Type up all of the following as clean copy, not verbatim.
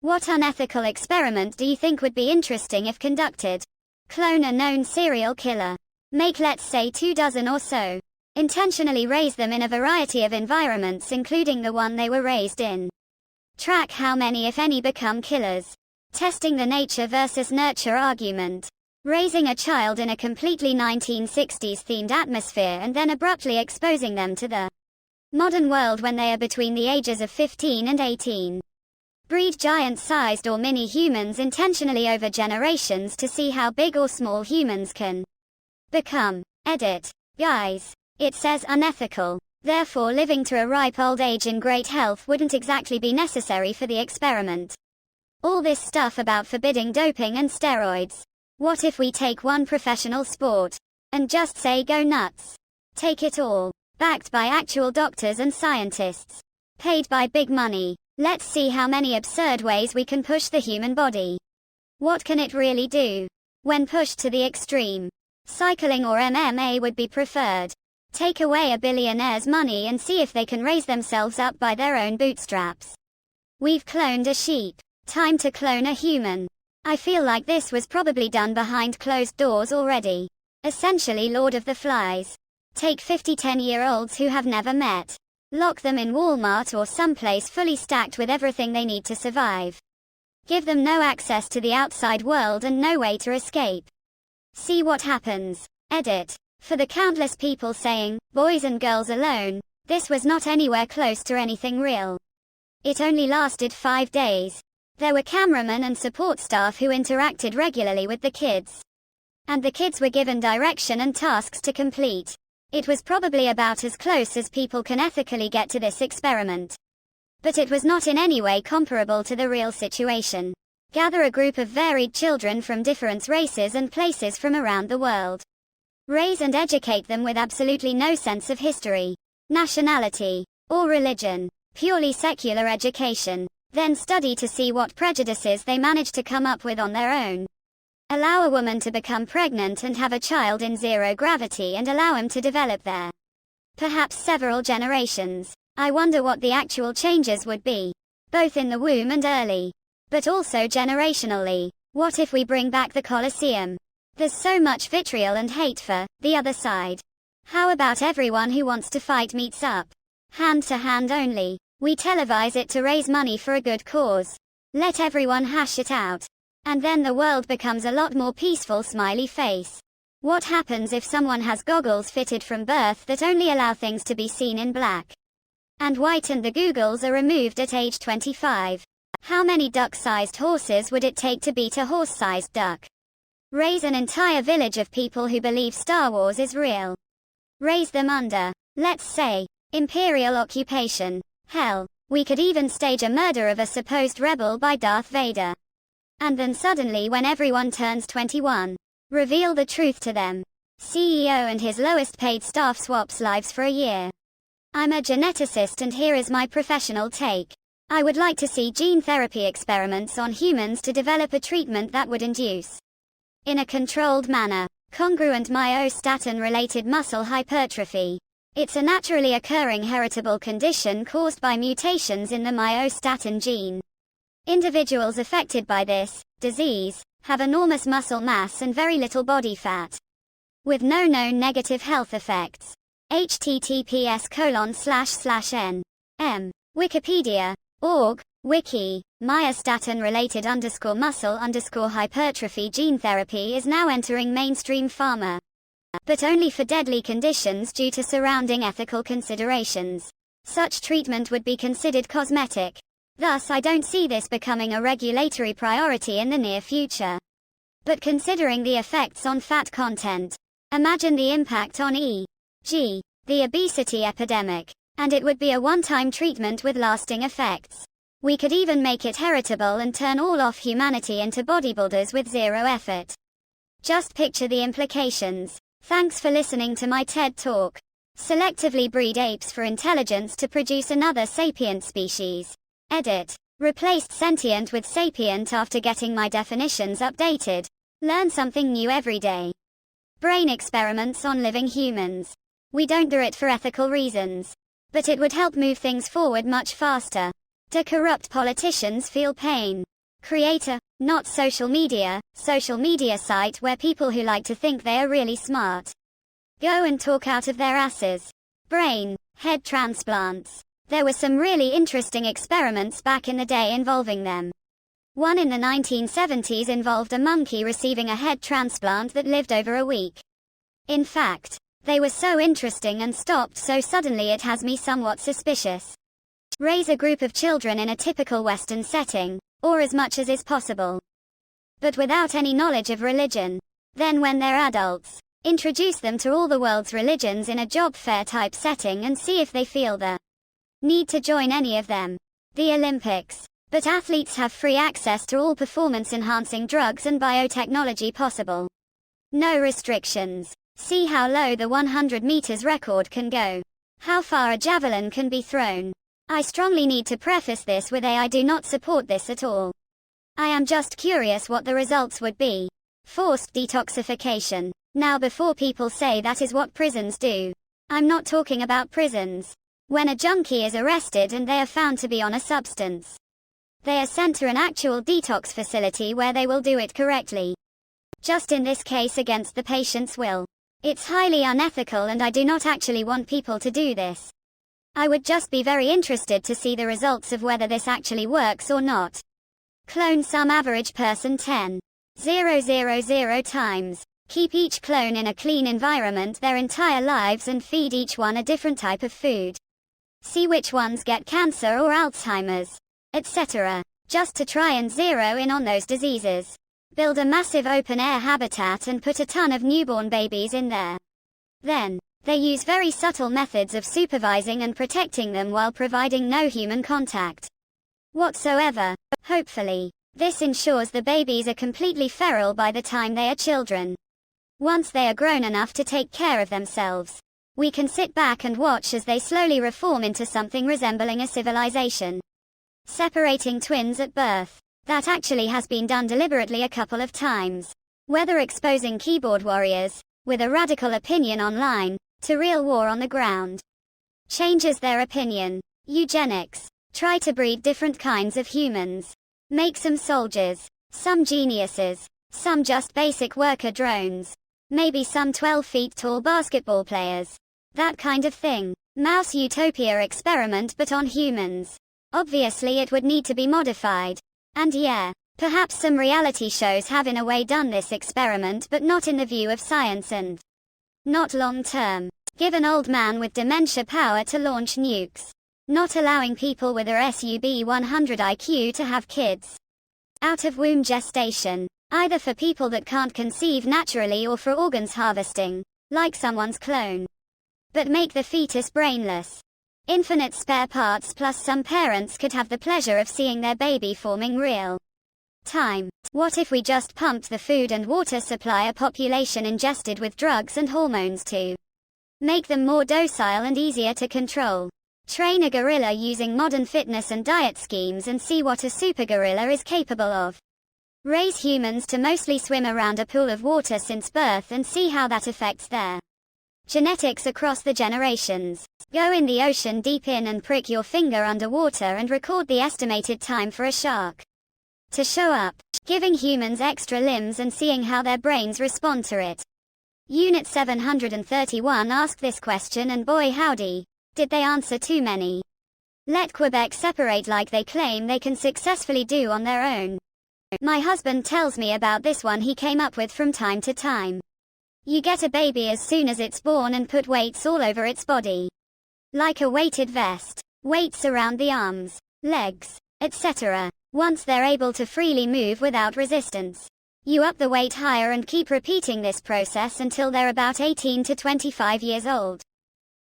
What unethical experiment do you think would be interesting if conducted? Clone a known serial killer. Make, let's say, 24 or so. Intentionally raise them in a variety of environments including the one they were raised in. Track how many, if any, become killers. Testing the nature versus nurture argument. Raising a child in a completely 1960s themed atmosphere and then abruptly exposing them to the modern world when they are between the ages of 15 and 18. Breed giant-sized or mini-humans intentionally over generations to see how big or small humans can become. Edit. Guys. It says unethical. Therefore living to a ripe old age in great health wouldn't exactly be necessary for the experiment. All this stuff about forbidding doping and steroids. What if we take one professional sport and just say go nuts? Take it all. Backed by actual doctors and scientists. Paid by big money. Let's see how many absurd ways we can push the human body. What can it really do? When pushed to the extreme. Cycling or MMA would be preferred. Take away a billionaire's money and see if they can raise themselves up by their own bootstraps. We've cloned a sheep. Time to clone a human. I feel like this was probably done behind closed doors already. Essentially Lord of the Flies. Take 50 10-year-olds who have never met. Lock them in Walmart or someplace fully stacked with everything they need to survive. Give them no access to the outside world and no way to escape. See what happens. Edit. For the countless people saying, boys and girls alone, this was not anywhere close to anything real. It only lasted 5 days. There were cameramen and support staff who interacted regularly with the kids. And the kids were given direction and tasks to complete. It was probably about as close as people can ethically get to this experiment. But it was not in any way comparable to the real situation. Gather a group of varied children from different races and places from around the world. Raise and educate them with absolutely no sense of history, nationality, or religion. Purely secular education. Then study to see what prejudices they manage to come up with on their own. Allow a woman to become pregnant and have a child in zero gravity and allow him to develop there. Perhaps several generations. I wonder what the actual changes would be. Both in the womb and early. But also generationally. What if we bring back the Colosseum? There's so much vitriol and hate for the other side. How about everyone who wants to fight meets up? Hand to hand only. We televise it to raise money for a good cause. Let everyone hash it out. And then the world becomes a lot more peaceful, smiley face. What happens if someone has goggles fitted from birth that only allow things to be seen in black and white and the googles are removed at age 25? How many duck-sized horses would it take to beat a horse-sized duck? Raise an entire village of people who believe Star Wars is real. Raise them under, let's say, imperial occupation. Hell, we could even stage a murder of a supposed rebel by Darth Vader. And then suddenly when everyone turns 21, reveal the truth to them. CEO and his lowest paid staff swaps lives for a year. I'm a geneticist and here is my professional take. I would like to see gene therapy experiments on humans to develop a treatment that would induce, in a controlled manner, congruent myostatin-related muscle hypertrophy. It's a naturally occurring heritable condition caused by mutations in the myostatin gene. Individuals affected by this disease have enormous muscle mass and very little body fat, with no known negative health effects. https://n.m. Wikipedia.org. Wiki. Myostatin-related _muscle hypertrophy gene therapy is now entering mainstream pharma. But only for deadly conditions due to surrounding ethical considerations. Such treatment would be considered cosmetic. Thus I don't see this becoming a regulatory priority in the near future. But considering the effects on fat content, imagine the impact on e.g., the obesity epidemic. And it would be a one-time treatment with lasting effects. We could even make it heritable and turn all of humanity into bodybuilders with zero effort. Just picture the implications. Thanks for listening to my TED Talk. Selectively breed apes for intelligence to produce another sapient species. Edit. Replaced sentient with sapient after getting my definitions updated. Learn something new every day. Brain experiments on living humans. We don't do it for ethical reasons. But it would help move things forward much faster. Do corrupt politicians feel pain? Create a, not social media site where people who like to think they are really smart go and talk out of their asses. Brain, head transplants. There were some really interesting experiments back in the day involving them. One in the 1970s involved a monkey receiving a head transplant that lived over a week. In fact, they were so interesting and stopped so suddenly it has me somewhat suspicious. Raise a group of children in a typical Western setting, or as much as is possible, but without any knowledge of religion. Then when they're adults, introduce them to all the world's religions in a job fair type setting and see if they feel the need to join any of them. The Olympics. But athletes have free access to all performance-enhancing drugs and biotechnology possible. No restrictions. See how low the 100 meters record can go. How far a javelin can be thrown. I strongly need to preface this with I do not support this at all. I am just curious what the results would be. Forced detoxification. Now before people say that is what prisons do. I'm not talking about prisons. When a junkie is arrested and they are found to be on a substance, they are sent to an actual detox facility where they will do it correctly. Just in this case against the patient's will. It's highly unethical and I do not actually want people to do this. I would just be very interested to see the results of whether this actually works or not. Clone some average person 10,000 times. Keep each clone in a clean environment their entire lives and feed each one a different type of food. See which ones get cancer or Alzheimer's, etc. Just to try and zero in on those diseases. Build a massive open-air habitat and put a ton of newborn babies in there. Then, they use very subtle methods of supervising and protecting them while providing no human contact whatsoever. Hopefully, this ensures the babies are completely feral by the time they are children. Once they are grown enough to take care of themselves, we can sit back and watch as they slowly reform into something resembling a civilization. Separating twins at birth. That actually has been done deliberately a couple of times. Whether exposing keyboard warriors, with a radical opinion online, to real war on the ground. Changes their opinion. Eugenics. Try to breed different kinds of humans. Make some soldiers. Some geniuses. Some just basic worker drones. Maybe some 12 feet tall basketball players. That kind of thing. Mouse utopia experiment but on humans. Obviously it would need to be modified. And yeah, perhaps some reality shows have in a way done this experiment but not in the view of science and not long term. Give an old man with dementia power to launch nukes. Not allowing people with a SUB 100 IQ to have kids. Out of womb gestation. Either for people that can't conceive naturally or for organs harvesting, like someone's clone. But make the fetus brainless. Infinite spare parts plus some parents could have the pleasure of seeing their baby forming real time. What if we just pumped the food and water supply a population ingested with drugs and hormones to make them more docile and easier to control? Train a gorilla using modern fitness and diet schemes and see what a super gorilla is capable of. Raise humans to mostly swim around a pool of water since birth and see how that affects their genetics across the generations. Go in the ocean deep in and prick your finger underwater and record the estimated time for a shark to show up. Giving humans extra limbs and seeing how their brains respond to it. Unit 731 asked this question and boy howdy, did they answer too many. Let Quebec separate like they claim they can successfully do on their own. My husband tells me about this one he came up with from time to time. You get a baby as soon as it's born and put weights all over its body. Like a weighted vest. Weights around the arms, legs, etc. Once they're able to freely move without resistance. You up the weight higher and keep repeating this process until they're about 18 to 25 years old.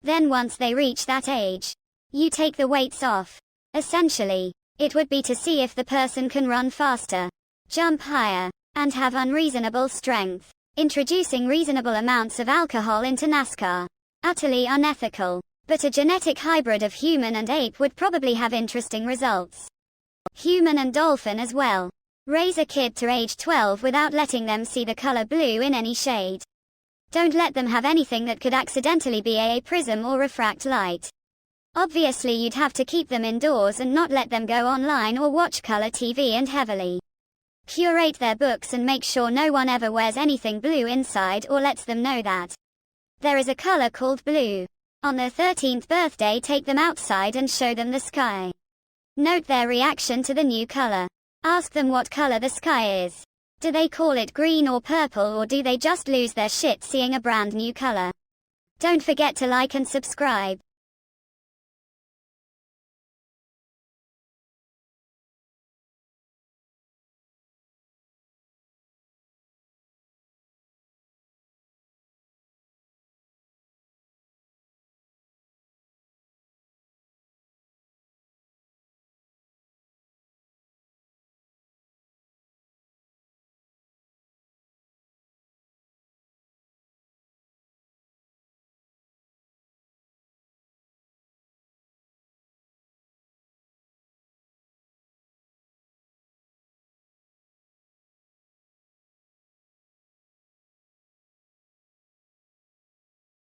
Then once they reach that age, you take the weights off. Essentially, it would be to see if the person can run faster, jump higher, and have unreasonable strength. Introducing reasonable amounts of alcohol into NASCAR. Utterly unethical. But a genetic hybrid of human and ape would probably have interesting results. Human and dolphin as well. Raise a kid to age 12 without letting them see the color blue in any shade. Don't let them have anything that could accidentally be a prism or refract light. Obviously you'd have to keep them indoors and not let them go online or watch color TV and heavily Curate their books and make sure no one ever wears anything blue inside or lets them know that there is a color called blue. On their 13th birthday, take them outside and show them the sky. Note their reaction to the new color. Ask them what color the sky is. Do they call it green or purple, or do they just lose their shit seeing a brand new color? Don't forget to like and subscribe.